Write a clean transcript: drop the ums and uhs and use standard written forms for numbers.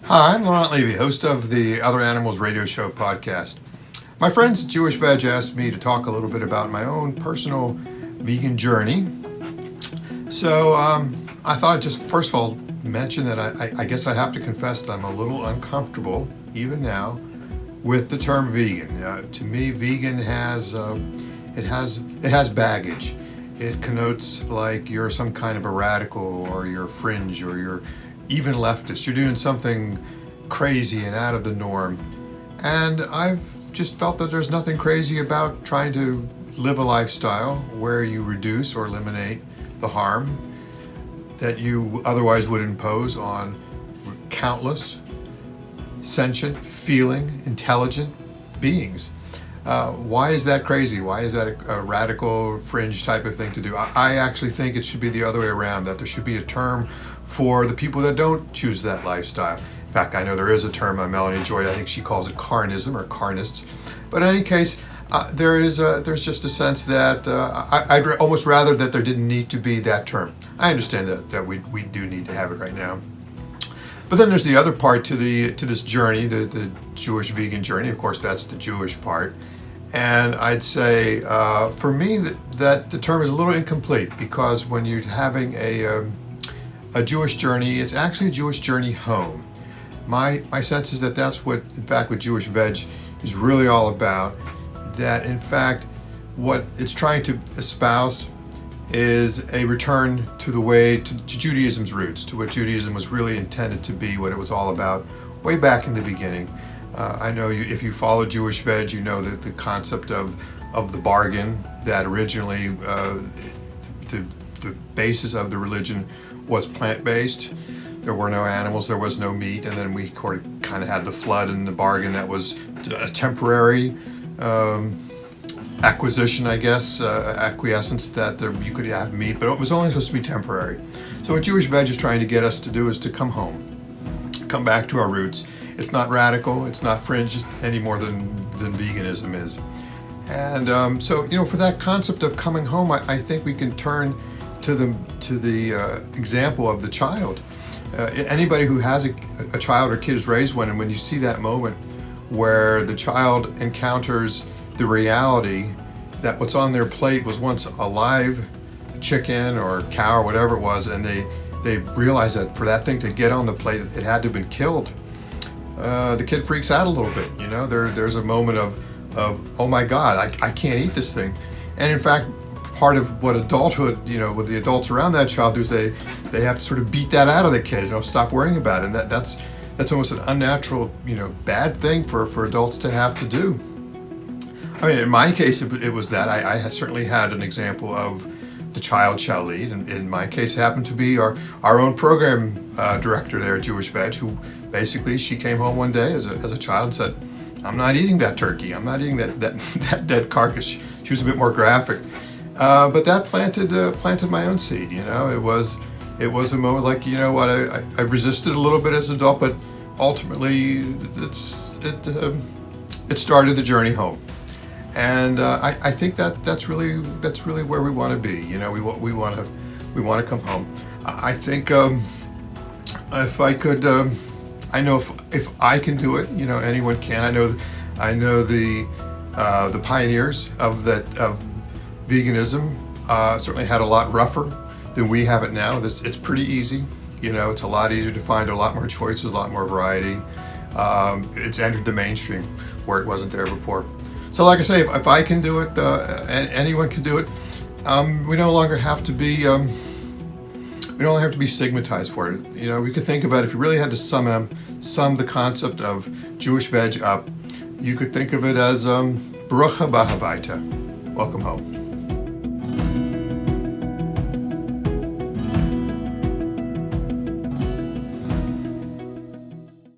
Hi, I'm Laurent Levy, host of the Other Animals Radio Show podcast. My friends Jewish Veg asked me to talk a little bit about my own personal vegan journey. So I thought I'd just first of all mention that I guess I have to confess that I'm a little uncomfortable, even now, with the term vegan. To me, vegan has baggage. It connotes like you're some kind of a radical, or you're fringe, or you're even leftist. You're doing something crazy and out of the norm. And I've just felt that there's nothing crazy about trying to live a lifestyle where you reduce or eliminate the harm that you otherwise would impose on countless sentient, feeling, intelligent beings. Why is that crazy? Why is that a radical fringe type of thing to do? I actually think it should be the other way around, that there should be a term for the people that don't choose that lifestyle. In fact, I know there is a term on Melanie Joy, I think she calls it carnism or carnists. But in any case, there's just a sense that I'd almost rather that there didn't need to be that term. I understand that we do need to have it right now. But then there's the other part to this journey, the Jewish vegan journey. Of course, that's the Jewish part. And I'd say, for me, that the term is a little incomplete, because when you're having a Jewish journey, it's actually a Jewish journey home. My sense is that that's what, in fact, what Jewish Veg is really all about. That, in fact, what it's trying to espouse is a return to the way, to Judaism's roots, to what Judaism was really intended to be, what it was all about way back in the beginning. I know if you follow Jewish Veg, you know that the concept of the bargain, that originally the basis of the religion was plant-based. There were no animals, there was no meat, and then we kind of had the flood and the bargain that was a temporary acquisition, I guess, acquiescence that you could have meat, but it was only supposed to be temporary. So what Jewish Veg is trying to get us to do is to come home, come back to our roots. It's not radical, it's not fringe any more than veganism is. And so, for that concept of coming home, I think we can turn to the example of the child. Anybody who has a child or kid has raised one, and when you see that moment where the child encounters the reality that what's on their plate was once a live chicken or cow or whatever it was, and they realize that for that thing to get on the plate, it had to have been killed. The kid freaks out a little bit. There's a moment of oh my God, I can't eat this thing. And in fact, part of what adulthood, with the adults around that child do is they have to sort of beat that out of the kid, stop worrying about it. And that's almost an unnatural, bad thing for adults to have to do. I mean, in my case, it was that. I certainly had an example of the child shall eat. And in my case, it happened to be our own program director there at Jewish Veg, who basically, she came home one day as a child and said, I'm not eating that turkey. I'm not eating that dead carcass. She was a bit more graphic. But that planted my own seed. It was a moment like, what, I resisted a little bit as an adult, but ultimately it started the journey home. And I think that's really where we want to be. We want to come home. I think if I could, I know if I can do it, anyone can. I know the pioneers of veganism certainly had a lot rougher than we have it now. It's pretty easy. It's a lot easier to find a lot more choices, a lot more variety. It's entered the mainstream where it wasn't there before. So like I say, if I can do it, anyone can do it. We no longer have to be stigmatized for it. We could think about, if you really had to sum the concept of Jewish Veg up, you could think of it as Baruch haba habayta, welcome home.